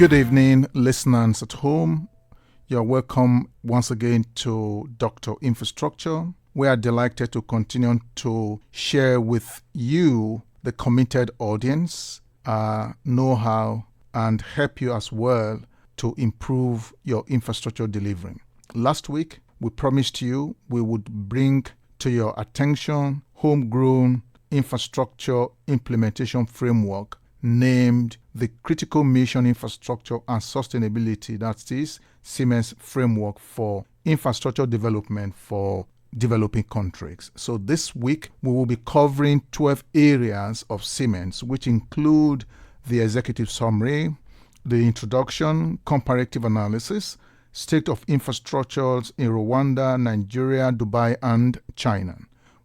Good evening, listeners at home. You're welcome once again to Dr. Infrastructure. We are delighted to continue to share with you, the committed audience, know-how and help you as well to improve your infrastructure delivery. Last week, we promised you we would bring to your attention homegrown infrastructure implementation framework named the Critical Mission Infrastructure and Sustainability, that is CMIS framework for infrastructure development for developing countries. So this week, we will be covering 12 areas of CMIS, which include the executive summary, the introduction, comparative analysis, state of infrastructures in Rwanda, Nigeria, Dubai, and China.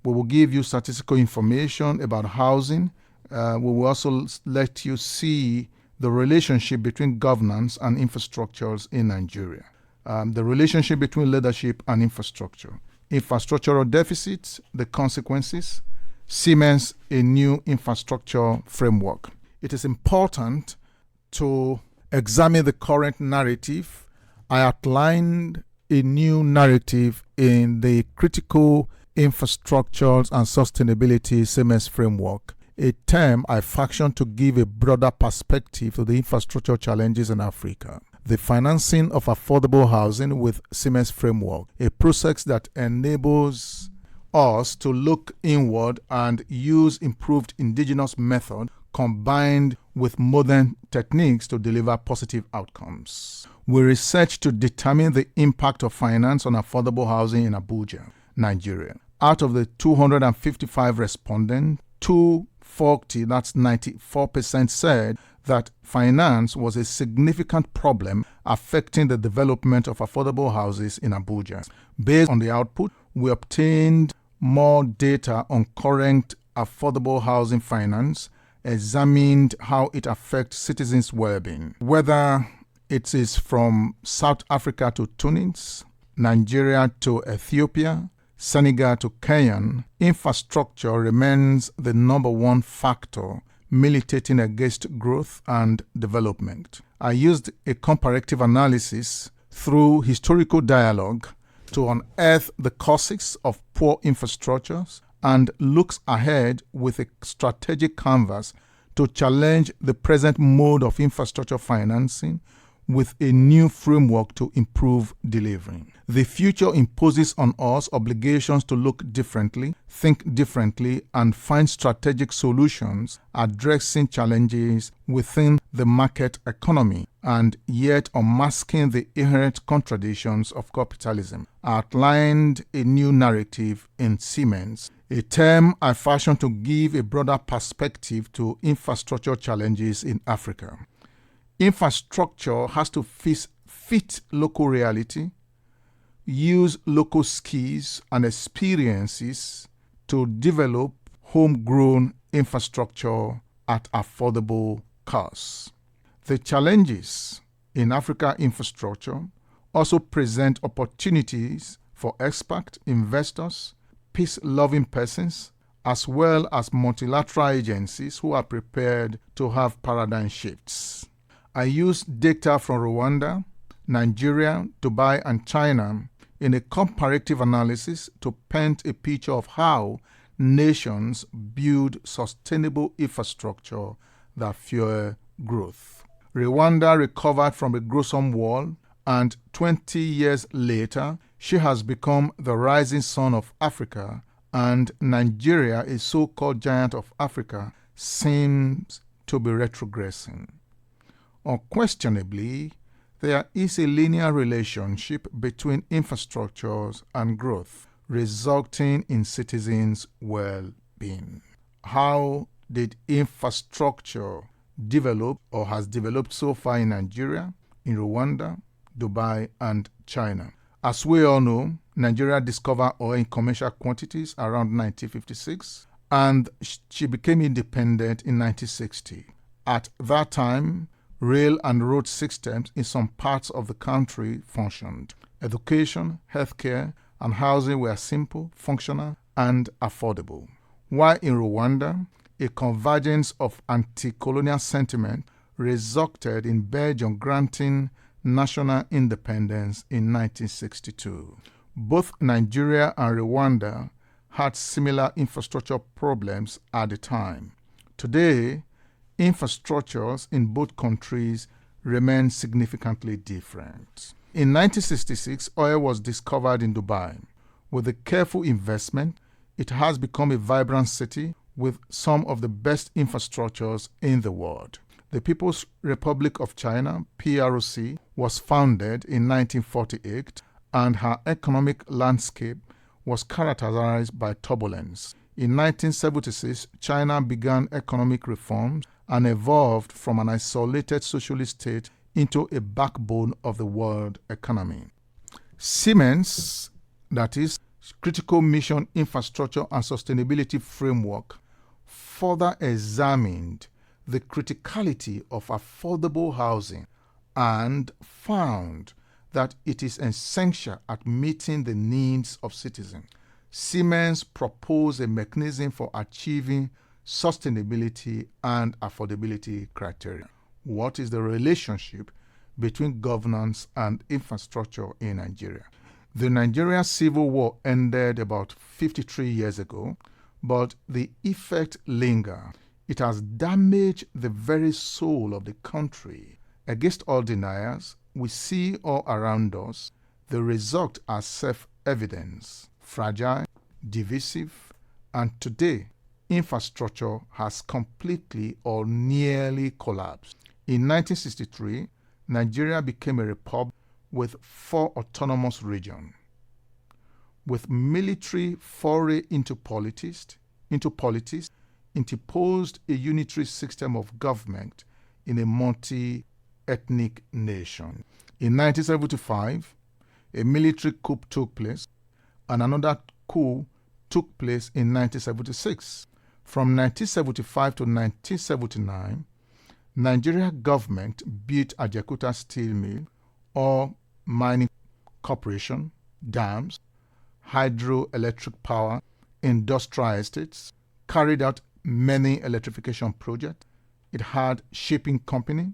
We will give you statistical information about housing. We will also let you see the relationship between governance and infrastructures in Nigeria, the relationship between leadership and infrastructure, infrastructural deficits, the consequences, CMIS, a new infrastructure framework. It is important to examine the current narrative. I outlined a new narrative in the Critical Infrastructures and Sustainability CMIS framework, a term I fashioned to give a broader perspective to the infrastructure challenges in Africa. The financing of affordable housing with CMIS framework, a process that enables us to look inward and use improved indigenous method combined with modern techniques to deliver positive outcomes. We researched to determine the impact of finance on affordable housing in Abuja, Nigeria. Out of the 255 respondents, 240, that's 94%, said that finance was a significant problem affecting the development of affordable houses in Abuja. Based on the output, we obtained more data on current affordable housing finance, examined how it affects citizens' well-being, whether it is from South Africa to Tunis, Nigeria to Ethiopia, Senegal to Kenya. Infrastructure remains the number one factor militating against growth and development. I used a comparative analysis through historical dialogue to unearth the causes of poor infrastructures and looks ahead with a strategic canvas to challenge the present mode of infrastructure financing with a new framework to improve delivery. The future imposes on us obligations to look differently, think differently, and find strategic solutions addressing challenges within the market economy and yet unmasking the inherent contradictions of capitalism. I outlined a new narrative in CMIS, a term I fashioned to give a broader perspective to infrastructure challenges in Africa. Infrastructure has to fit local reality, use local skills and experiences to develop homegrown infrastructure at affordable costs. The challenges in Africa infrastructure also present opportunities for experts, investors, peace-loving persons, as well as multilateral agencies who are prepared to have paradigm shifts. I used data from Rwanda, Nigeria, Dubai, and China in a comparative analysis to paint a picture of how nations build sustainable infrastructure that fuel growth. Rwanda recovered from a gruesome war, and 20 years later, she has become the rising sun of Africa, and Nigeria, a so-called giant of Africa, seems to be retrogressing. Unquestionably, there is a linear relationship between infrastructures and growth, resulting in citizens' well-being. How did infrastructure develop or has developed so far in Nigeria, in Rwanda, Dubai, and China? As we all know, Nigeria discovered oil in commercial quantities around 1956, and she became independent in 1960. At that time, rail and road systems in some parts of the country functioned. Education, healthcare, and housing were simple, functional, and affordable. While in Rwanda, a convergence of anti-colonial sentiment resulted in Belgium granting national independence in 1962. Both Nigeria and Rwanda had similar infrastructure problems at the time. Today, infrastructures in both countries remain significantly different. In 1966, oil was discovered in Dubai. With a careful investment, it has become a vibrant city with some of the best infrastructures in the world. The People's Republic of China, PRC, was founded in 1948, and her economic landscape was characterized by turbulence. In 1976, China began economic reforms and evolved from an isolated socialist state into a backbone of the world economy. CMIS, that is, Critical Mission Infrastructure and Sustainability Framework, further examined the criticality of affordable housing and found that it is essential at meeting the needs of citizens. CMIS proposed a mechanism for achieving sustainability and affordability criteria. What is the relationship between governance and infrastructure in Nigeria? The Nigerian Civil War ended about 53 years ago, but the effect lingers. It has damaged the very soul of the country. Against all deniers, we see all around us the result as self-evident, fragile, divisive, and today, infrastructure has completely or nearly collapsed. In 1963, Nigeria became a republic with 4 autonomous regions. With military foray into politics, interposed a unitary system of government in a multi-ethnic nation. In 1975, a military coup took place, and another coup took place in 1976. From 1975 to 1979, Nigeria government built Ajaokuta Steel Mill, or mining corporation, dams, hydroelectric power, industrial estates, carried out many electrification projects. It had shipping company,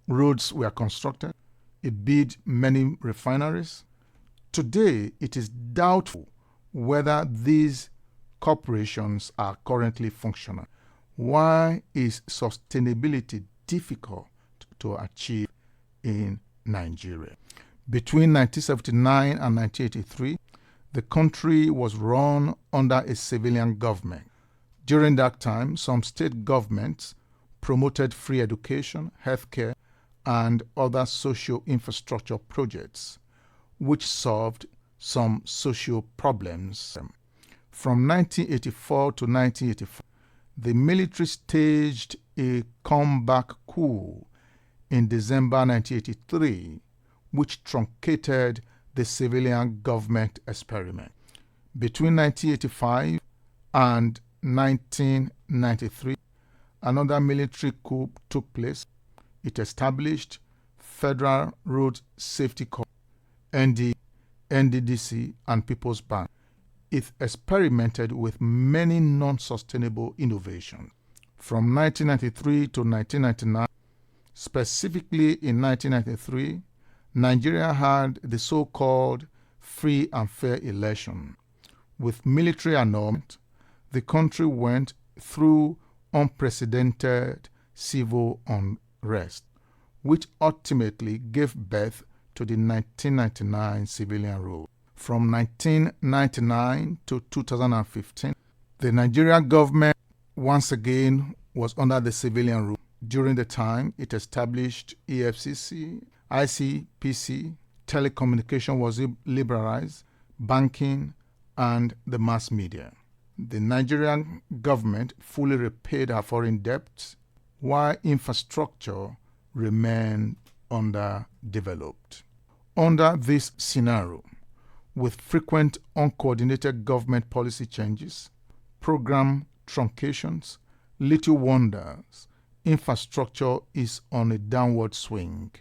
roads were constructed, it built many refineries. Today, it is doubtful whether these corporations are currently functional. Why is sustainability difficult to achieve in Nigeria? Between 1979 and 1983, the country was run under a civilian government. During that time, some state governments promoted free education, healthcare, and other social infrastructure projects, which solved some social problems. From 1984 to 1985, the military staged a comeback coup in December 1983, which truncated the civilian government experiment. Between 1985 and 1993, another military coup took place. It established Federal Road Safety Corps, NDDC, and People's Bank. It experimented with many non-sustainable innovations. From 1993 to 1999, specifically in 1993, Nigeria had the so-called free and fair election. With military annulment, the country went through unprecedented civil unrest, which ultimately gave birth to the 1999 civilian rule. From 1999 to 2015, the Nigerian government once again was under the civilian rule. During the time, it established EFCC, ICPC, telecommunication was liberalized, banking, and the mass media. The Nigerian government fully repaid her foreign debt, while infrastructure remained underdeveloped. Under this scenario, with frequent uncoordinated government policy changes, program truncations, little wonders, infrastructure is on a downward swing.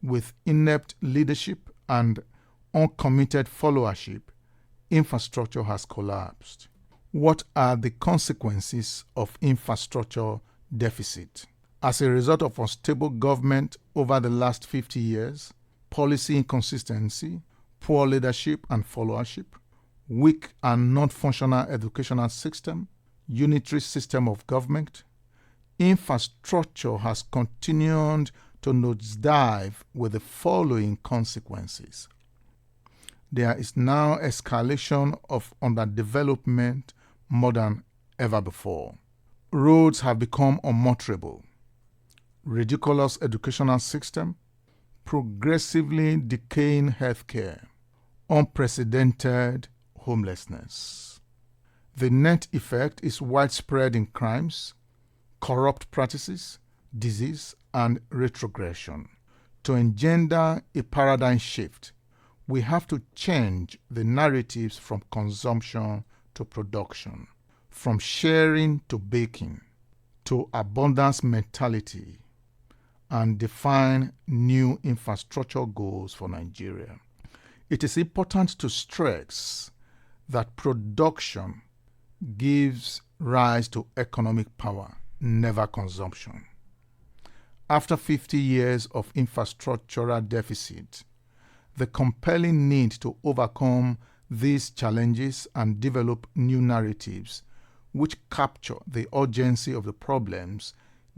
With inept leadership and uncommitted followership, infrastructure has collapsed. What are the consequences of infrastructure deficit? As a result of unstable government over the last 50 years, policy inconsistency, poor leadership and followership, weak and non-functional educational system, unitary system of government, infrastructure has continued to nosedive with the following consequences. There is now escalation of underdevelopment more than ever before. Roads have become unmotorable. Ridiculous educational system, progressively decaying healthcare, unprecedented homelessness. The net effect is widespread in crimes, corrupt practices, disease, and retrogression. To engender a paradigm shift, we have to change the narratives from consumption to production, from sharing to baking, to abundance mentality, and define new infrastructure goals for Nigeria. It is important to stress that production gives rise to economic power, never consumption. After 50 years of infrastructural deficit, the compelling need to overcome these challenges and develop new narratives which capture the urgency of the problems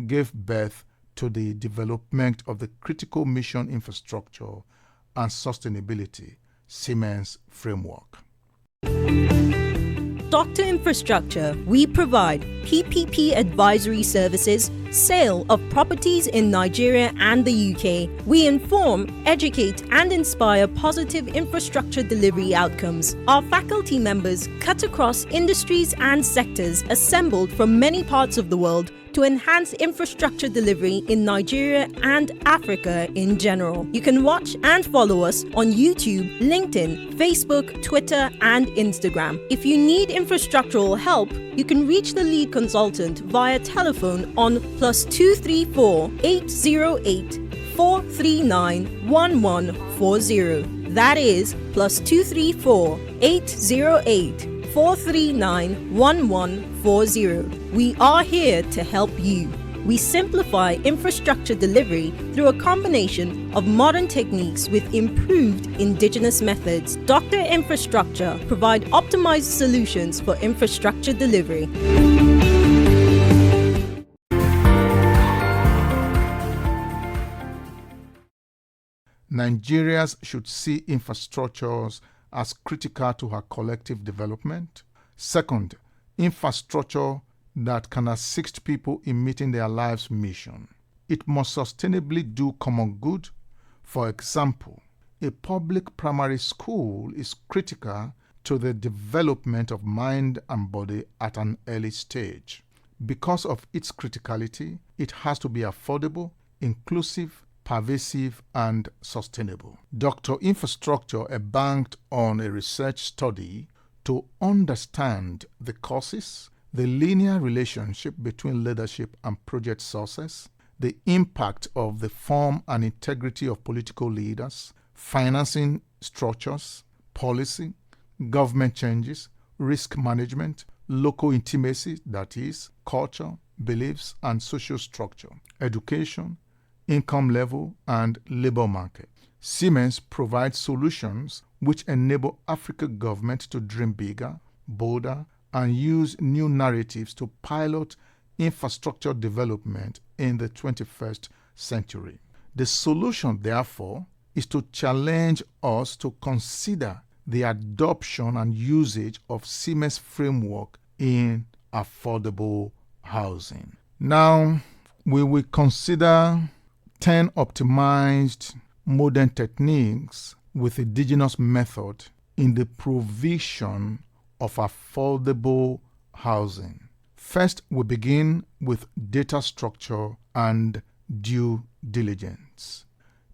gave birth to the development of the critical mission infrastructure and sustainability CMIS framework. Dr. Infrastructure, we provide PPP advisory services, sale of properties in Nigeria and the UK. We inform, educate, and inspire positive infrastructure delivery outcomes. Our faculty members cut across industries and sectors assembled from many parts of the world to enhance infrastructure delivery in Nigeria and Africa in general. You can watch and follow us on YouTube, LinkedIn, Facebook, Twitter, and Instagram. If you need infrastructural help, you can reach the lead consultant via telephone on +234 808 439 1140. That is +234 808 439 1140. We are here to help you. We simplify infrastructure delivery through a combination of modern techniques with improved indigenous methods. Dr. Infrastructure provide optimized solutions for infrastructure delivery. Nigerians should see infrastructures as critical to her collective development. Second, infrastructure that can assist people in meeting their life's mission. It must sustainably do common good. For example, a public primary school is critical to the development of mind and body at an early stage. Because of its criticality, it has to be affordable, inclusive, pervasive, and sustainable. Dr. Infrastructure banked on a research study to understand the causes, the linear relationship between leadership and project success, the impact of the form and integrity of political leaders, financing structures, policy, government changes, risk management, local intimacy, that is, culture, beliefs, and social structure, education, income level, and labor market. CMIS provides solutions which enable African governments to dream bigger, bolder, and use new narratives to pilot infrastructure development in the 21st century. The solution, therefore, is to challenge us to consider the adoption and usage of CMIS framework in affordable housing. Now, we will consider 10 optimized modern techniques with indigenous method in the provision of affordable housing. First, we begin with data structure and due diligence.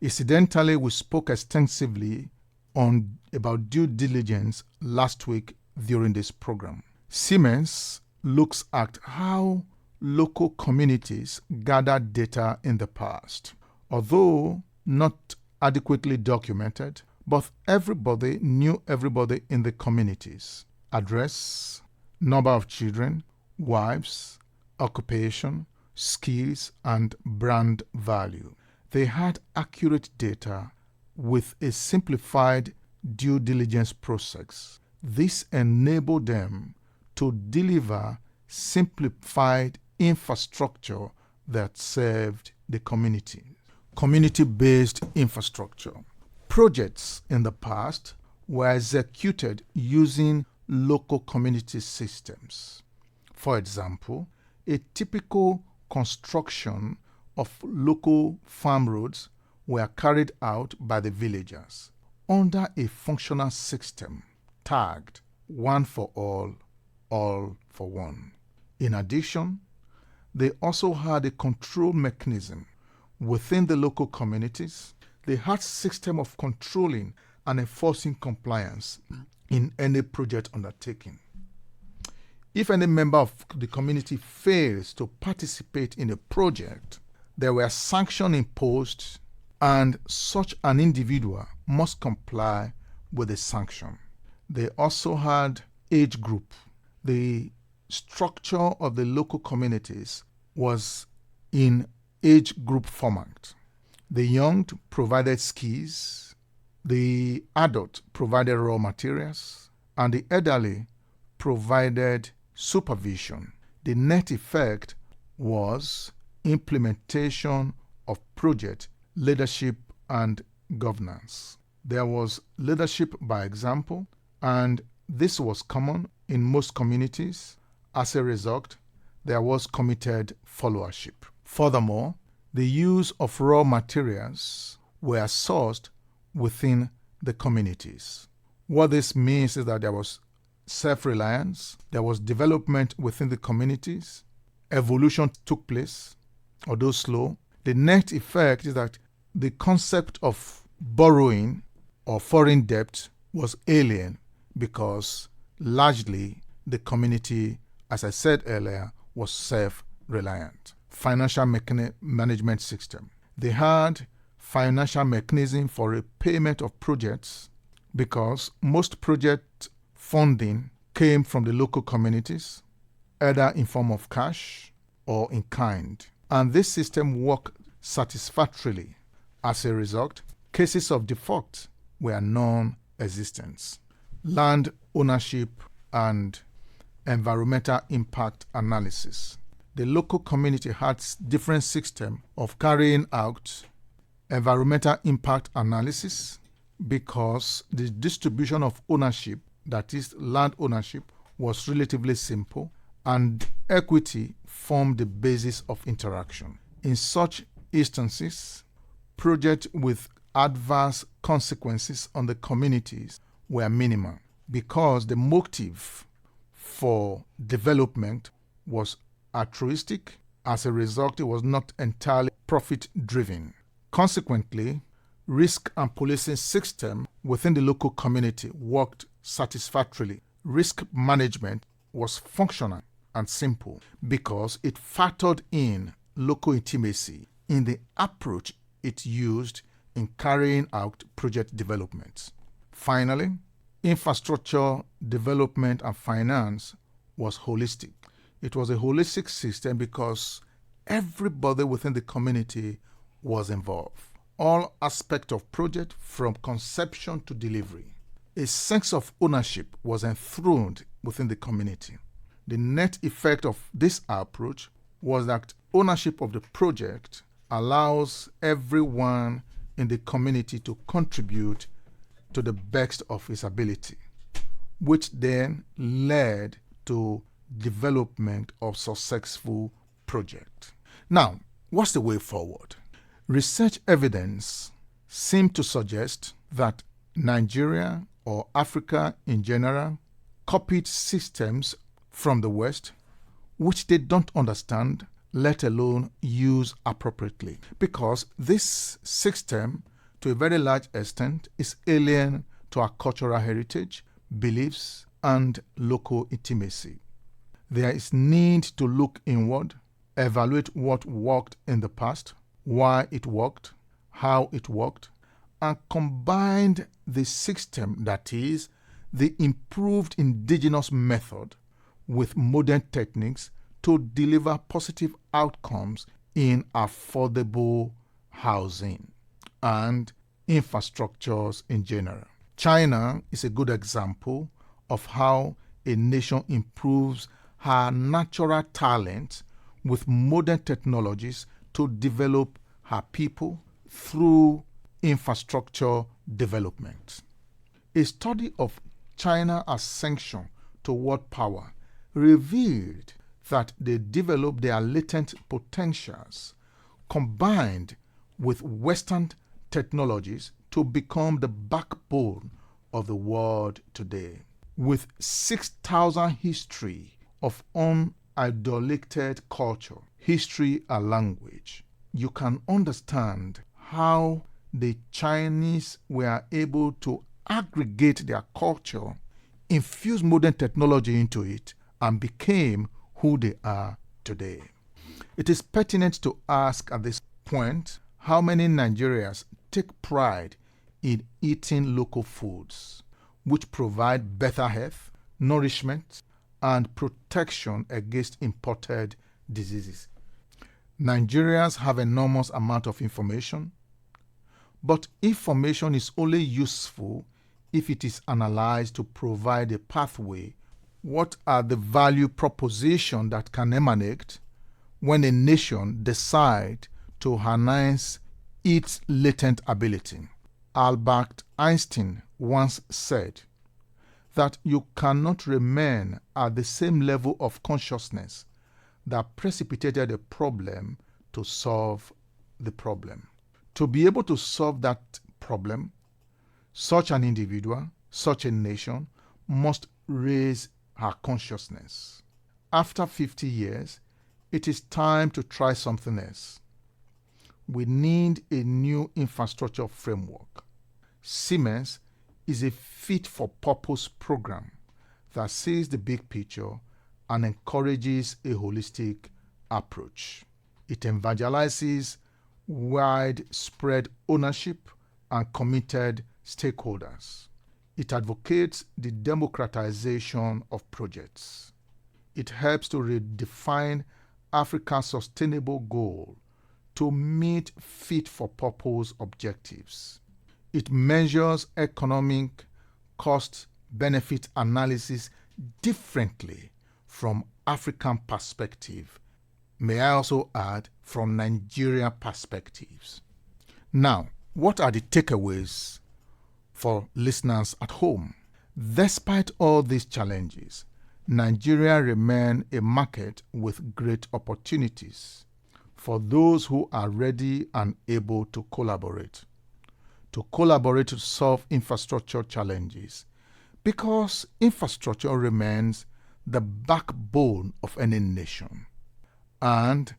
Incidentally, we spoke extensively about due diligence last week during this program. CMIS looks at how local communities gathered data in the past. Although not adequately documented, but everybody knew everybody in the communities. Address, number of children, wives, occupation, skills, and brand value. They had accurate data with a simplified due diligence process. This enabled them to deliver simplified infrastructure that served the community. Community-based infrastructure. Projects in the past were executed using local community systems. For example, a typical construction of local farm roads were carried out by the villagers under a functional system tagged one for all for one. In addition, they also had a control mechanism within the local communities. They had system of controlling and enforcing compliance in any project undertaking. If any member of the community fails to participate in a project, there were sanctions imposed, and such an individual must comply with the sanction. They also had age group. The structure of the local communities was in age group format. The young provided skills, the adult provided raw materials, and the elderly provided supervision. The net effect was implementation of project leadership and governance. There was leadership by example, and this was common in most communities. As a result, there was committed followership. Furthermore, the use of raw materials were sourced within the communities. What this means is that there was self-reliance, there was development within the communities, evolution took place, although slow. The net effect is that the concept of borrowing or foreign debt was alien because largely the community, as I said earlier, was self-reliant. Financial management system. They had financial mechanism for repayment of projects because most project funding came from the local communities, either in form of cash or in kind. And this system worked satisfactorily. As a result, cases of default were non-existent. Land ownership and environmental impact analysis. The local community had different systems of carrying out environmental impact analysis because the distribution of ownership, that is land ownership, was relatively simple and equity formed the basis of interaction. In such instances, projects with adverse consequences on the communities were minimal because the motive for development was altruistic. As a result, it was not entirely profit-driven. Consequently, risk and policing system within the local community worked satisfactorily. Risk management was functional and simple because it factored in local intimacy in the approach it used in carrying out project developments. Finally, infrastructure development and finance was holistic. It was a holistic system because everybody within the community was involved. All aspects of project from conception to delivery. A sense of ownership was enthroned within the community. The net effect of this approach was that ownership of the project allows everyone in the community to contribute to the best of his ability, which then led to development of successful project. Now, what's the way forward? Research evidence seems to suggest that Nigeria or Africa in general copied systems from the West which they don't understand, let alone use appropriately, because this system to a very large extent is alien to our cultural heritage, beliefs, and local intimacy. There is need to look inward, evaluate what worked in the past, why it worked, how it worked, and combine the system, that is, the improved indigenous method, with modern techniques to deliver positive outcomes in affordable housing and infrastructures in general. China is a good example of how a nation improves her natural talent with modern technologies to develop her people through infrastructure development. A study of China's ascension to world power revealed that they developed their latent potentials combined with Western technologies to become the backbone of the world today. With 6,000 history of unadulterated culture, history and language, you can understand how the Chinese were able to aggregate their culture, infuse modern technology into it, and became who they are today. It is pertinent to ask at this point how many Nigerians take pride in eating local foods, which provide better health, nourishment, and protection against imported diseases. Nigerians have enormous amount of information, but information is only useful if it is analyzed to provide a pathway. What are the value propositions that can emanate when a nation decides to harness its latent ability? Albert Einstein once said that you cannot remain at the same level of consciousness that precipitated a problem to solve the problem. To be able to solve that problem, such an individual, such a nation, must raise her consciousness. After 50 years, it is time to try something else. We need a new infrastructure framework. CMIS is a fit-for-purpose program that sees the big picture and encourages a holistic approach. It evangelizes widespread ownership and committed stakeholders. It advocates the democratization of projects. It helps to redefine Africa's sustainable goal to meet fit-for-purpose objectives. It measures economic cost-benefit analysis differently from African perspective. May I also add, from Nigeria perspectives. Now, what are the takeaways for listeners at home? Despite all these challenges, Nigeria remains a market with great opportunities for those who are ready and able to collaborate to solve infrastructure challenges, because infrastructure remains the backbone of any nation. And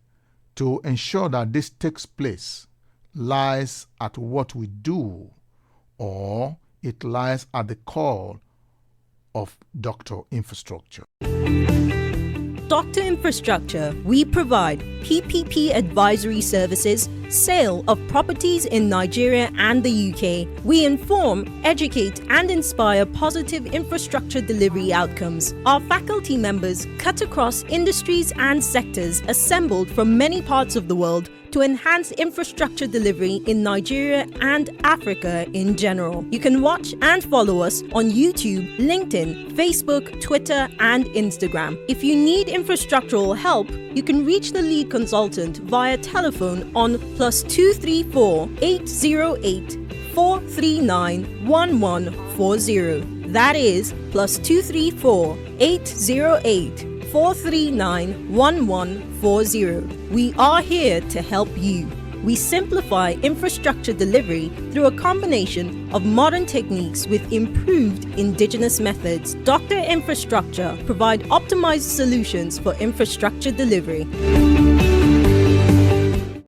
to ensure that this takes place lies at what we do, or it lies at the core of Dr. Infrastructure. Dr. Infrastructure, we provide PPP advisory services, sale of properties in Nigeria and the UK. We inform, educate, and inspire positive infrastructure delivery outcomes. Our faculty members cut across industries and sectors assembled from many parts of the world to enhance infrastructure delivery in Nigeria and Africa in general. You can watch and follow us on YouTube, LinkedIn, Facebook, Twitter, and Instagram. If you need infrastructural help, you can reach the lead consultant via telephone on +234 808 439 1140. That is +234 808 439 1140. We are here to help you. We simplify infrastructure delivery through a combination of modern techniques with improved indigenous methods. Dr. Infrastructure provide optimized solutions for infrastructure delivery.